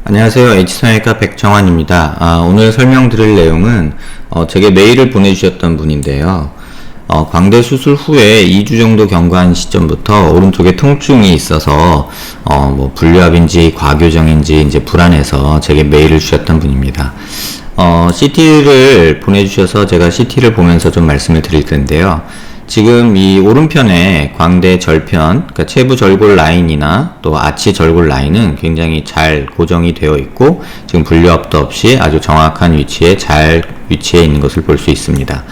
안녕하세요. H성형외과 백정환입니다. 오늘 설명드릴 내용은 제게 메일을 보내주셨던 분인데요. 광대 수술 후에 2주 정도 경과한 시점부터 오른쪽에 통증이 있어서 뭐 분류압인지 과교정인지 이제 불안해서 제게 메일을 주셨던 분입니다. CT를 보내주셔서 제가 CT를 보면서 좀 말씀을 드릴 텐데요. 지금 이 오른편에 광대 절편, 그러니까 체부 절골 라인이나 또 아치 절골 라인은 굉장히 잘 고정이 되어 있고 지금 분류압도 없이 아주 정확한 위치에 잘 위치해 있는 것을 볼 수 있습니다.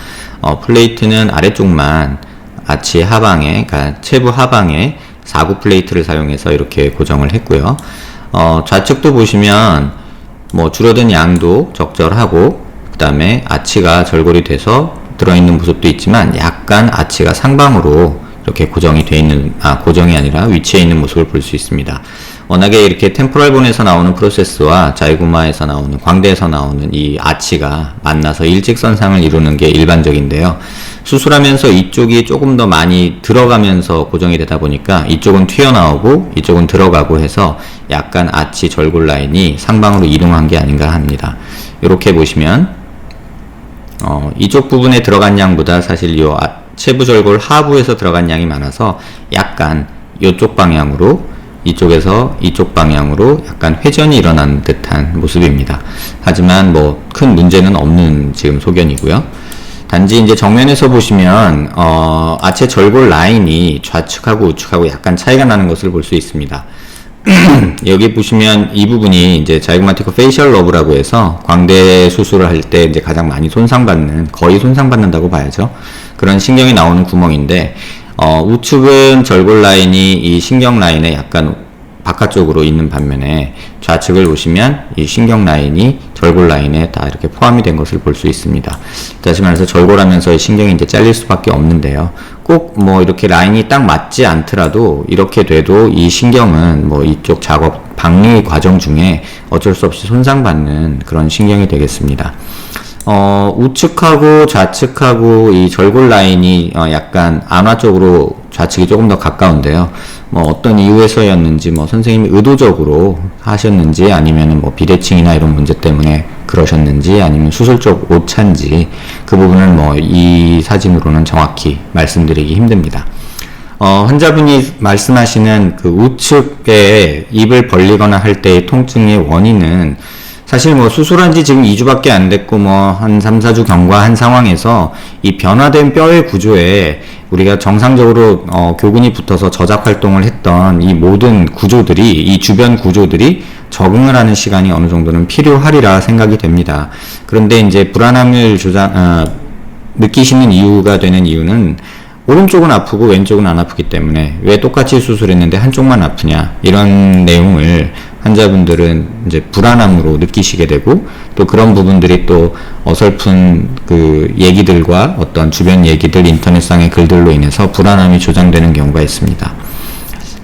플레이트는 아래쪽만 아치 하방에, 그러니까 체부 하방에 4구 플레이트를 사용해서 이렇게 고정을 했고요. 좌측도 보시면 뭐 줄어든 양도 적절하고 그 다음에 아치가 절골이 돼서 들어있는 모습도 있지만 약간 아치가 상방으로 이렇게 고정이 되어 있는, 고정이 아니라 위치해 있는 모습을 볼 수 있습니다. 워낙에 이렇게 템포럴본에서 나오는 프로세스와 자이고마에서 나오는, 광대에서 나오는 이 아치가 만나서 일직선상을 이루는 게 일반적인데요. 수술하면서 이쪽이 조금 더 많이 들어가면서 고정이 되다 보니까 이쪽은 튀어나오고 이쪽은 들어가고 해서 약간 아치 절골 라인이 상방으로 이동한 게 아닌가 합니다. 이렇게 보시면 이쪽 부분에 들어간 양보다 사실 요 체부절골 하부에서 들어간 양이 많아서 약간 이쪽 방향으로 이쪽에서 이쪽 방향으로 약간 회전이 일어나는 듯한 모습입니다. 하지만 뭐 큰 문제는 없는 지금 소견이고요. 단지 이제 정면에서 보시면 아체 절골 라인이 좌측하고 우측하고 약간 차이가 나는 것을 볼 수 있습니다. 여기 보시면 이 부분이 이제 자이고마티커 페이셜 러브라고 해서 광대 수술을 할 때 이제 가장 많이 손상받는, 거의 손상받는다고 봐야죠. 그런 신경이 나오는 구멍인데, 우측은 절골 라인이 이 신경 라인에 약간 바깥쪽으로 있는 반면에 좌측을 보시면 이 신경 라인이 절골 라인에 다 이렇게 포함이 된 것을 볼 수 있습니다. 다시 말해서 절골하면서 신경이 이제 잘릴 수밖에 없는데요. 꼭 뭐 이렇게 라인이 딱 맞지 않더라도 이렇게 돼도 이 신경은 뭐 이쪽 작업, 박리 과정 중에 어쩔 수 없이 손상받는 그런 신경이 되겠습니다. 우측하고 좌측하고 이 절골 라인이 약간 안화 쪽으로 좌측이 조금 더 가까운데요. 뭐 어떤 이유에서였는지 뭐 선생님이 의도적으로 하셨는지 아니면은 뭐 비대칭이나 이런 문제 때문에 그러셨는지 아니면 수술적 오차인지 그 부분은 뭐 이 사진으로는 정확히 말씀드리기 힘듭니다. 환자분이 말씀하시는 그 우측에 입을 벌리거나 할 때의 통증의 원인은 사실 뭐 수술한 지 지금 2주밖에 안 됐고 뭐 한 3, 4주 경과한 상황에서 이 변화된 뼈의 구조에 우리가 정상적으로 교근이 붙어서 저작 활동을 했던 이 모든 구조들이, 이 주변 구조들이 적응을 하는 시간이 어느 정도는 필요하리라 생각이 됩니다. 그런데 이제 불안함을 느끼시는 이유가 되는 이유는 오른쪽은 아프고 왼쪽은 안 아프기 때문에 왜 똑같이 수술했는데 한쪽만 아프냐, 이런 내용을 환자분들은 이제 불안함으로 느끼시게 되고, 또 그런 부분들이 또 어설픈 그 얘기들과 어떤 주변 얘기들, 인터넷상의 글들로 인해서 불안함이 조장되는 경우가 있습니다.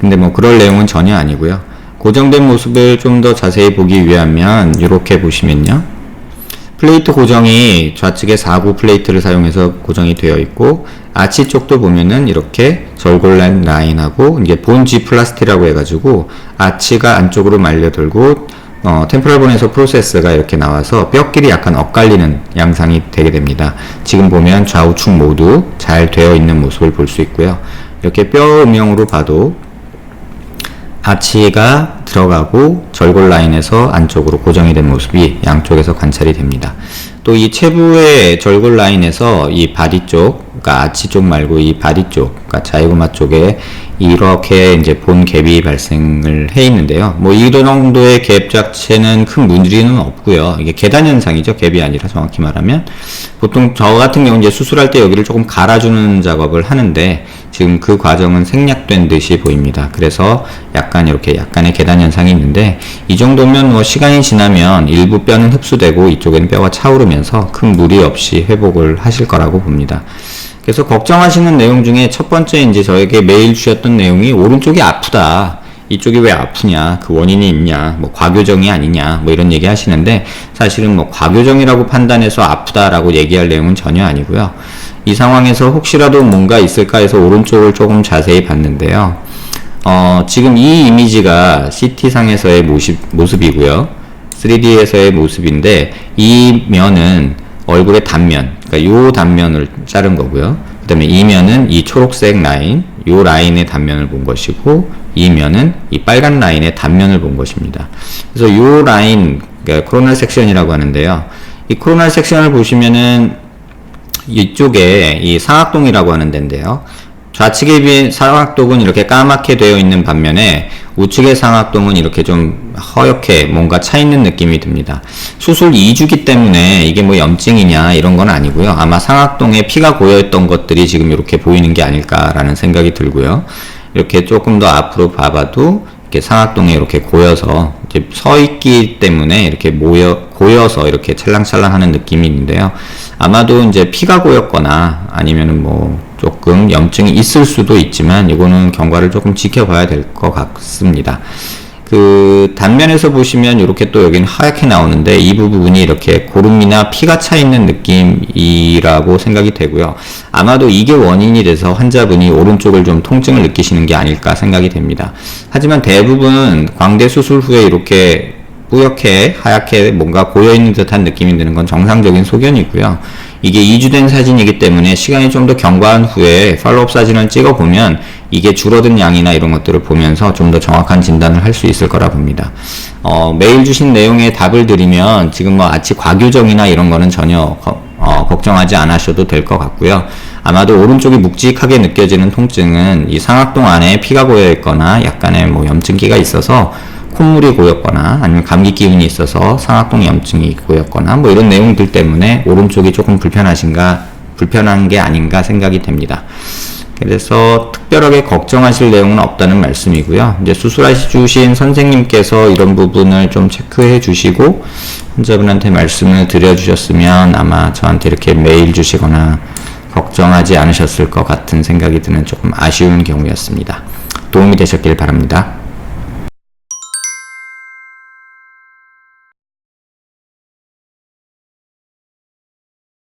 근데 뭐 그럴 내용은 전혀 아니고요. 고정된 모습을 좀 더 자세히 보기 위하면 이렇게 보시면요. 플레이트 고정이 좌측에 4구 플레이트를 사용해서 고정이 되어 있고, 아치 쪽도 보면은 이렇게 절골 라인하고 이게 본 G 플라스티라고 해가지고 아치가 안쪽으로 말려들고 템포럴본에서 프로세스가 이렇게 나와서 뼈끼리 약간 엇갈리는 양상이 되게 됩니다. 지금 보면 좌우측 모두 잘 되어 있는 모습을 볼 수 있고요. 이렇게 뼈 음영으로 봐도 아치가 들어가고 절골 라인에서 안쪽으로 고정이 된 모습이 양쪽에서 관찰이 됩니다. 또 이 체부의 절골 라인에서 이 바디 쪽, 그러니까 아치 쪽 말고 이 바디 쪽, 그러니까 자이고마 쪽에 이렇게 이제 본 갭이 발생을 해 있는데요. 뭐 이 정도의 갭 자체는 큰 문제는 없고요. 이게 계단 현상이죠. 갭이 아니라 정확히 말하면. 보통 저 같은 경우 이제 수술할 때 여기를 조금 갈아주는 작업을 하는데 지금 그 과정은 생략된 듯이 보입니다. 그래서 약간 이렇게 약간의 계단 현상이 있는데 이 정도면 뭐 시간이 지나면 일부 뼈는 흡수되고 이쪽에는 뼈가 차오르면서 큰 무리 없이 회복을 하실 거라고 봅니다. 그래서 걱정하시는 내용 중에 첫 번째 이제 저에게 메일 주셨던 내용이 오른쪽이 아프다. 이쪽이 왜 아프냐, 그 원인이 있냐, 뭐 과교정이 아니냐, 뭐 이런 얘기 하시는데, 사실은 뭐 과교정이라고 판단해서 아프다라고 얘기할 내용은 전혀 아니고요. 이 상황에서 혹시라도 뭔가 있을까 해서 오른쪽을 조금 자세히 봤는데요. 지금 이 이미지가 CT상에서의 모습이고요. 3D에서의 모습인데, 이 면은 얼굴의 단면, 그러니까 요 단면을 자른 거고요. 그 다음에 이 면은 이 초록색 라인, 요 라인의 단면을 본 것이고, 이 면은 이 빨간 라인의 단면을 본 것입니다. 그래서 요 라인, 그러니까 코로날 섹션이라고 하는데요. 이 코로날 섹션을 보시면은 이쪽에 이 상악동이라고 하는 데인데요. 좌측에 비해 상악동은 이렇게 까맣게 되어 있는 반면에 우측의 상악동은 이렇게 좀 허옇게 뭔가 차 있는 느낌이 듭니다. 수술 2주기 때문에 이게 뭐 염증이냐 이런 건 아니고요. 아마 상악동에 피가 고여있던 것들이 지금 이렇게 보이는 게 아닐까라는 생각이 들고요. 이렇게 조금 더 앞으로 봐봐도 이렇게 상악동에 이렇게 고여서 이제 서 있기 때문에 이렇게 고여서 이렇게 찰랑찰랑 하는 느낌이 있는데요. 아마도 이제 피가 고였거나 아니면은 뭐 조금 염증이 있을 수도 있지만 이거는 경과를 조금 지켜봐야 될 것 같습니다. 그 단면에서 보시면 이렇게 또 여기는 하얗게 나오는데 이 부분이 이렇게 고름이나 피가 차 있는 느낌이라고 생각이 되고요. 아마도 이게 원인이 돼서 환자분이 오른쪽을 좀 통증을 느끼시는 게 아닐까 생각이 됩니다. 하지만 대부분 광대 수술 후에 이렇게 뿌옇게 하얗게 뭔가 고여있는 듯한 느낌이 드는 건 정상적인 소견이고요. 이게 2주 된 사진이기 때문에 시간이 좀 더 경과한 후에 팔로업 사진을 찍어보면 이게 줄어든 양이나 이런 것들을 보면서 좀 더 정확한 진단을 할 수 있을 거라 봅니다. 메일 주신 내용에 답을 드리면 지금 뭐 아치 과교정이나 이런 거는 전혀 걱정하지 않으셔도 될 것 같고요. 아마도 오른쪽이 묵직하게 느껴지는 통증은 이 상악동 안에 피가 고여 있거나 약간의 뭐 염증기가 있어서 콧물이 고였거나 아니면 감기 기운이 있어서 상악동 염증이 고였거나 뭐 이런 내용들 때문에 오른쪽이 조금 불편한 게 아닌가 생각이 됩니다. 그래서 특별하게 걱정하실 내용은 없다는 말씀이고요. 이제 수술하주신 선생님께서 이런 부분을 좀 체크해 주시고 환자분한테 말씀을 드려주셨으면 아마 저한테 이렇게 메일 주시거나 걱정하지 않으셨을 것 같은 생각이 드는 조금 아쉬운 경우였습니다. 도움이 되셨길 바랍니다.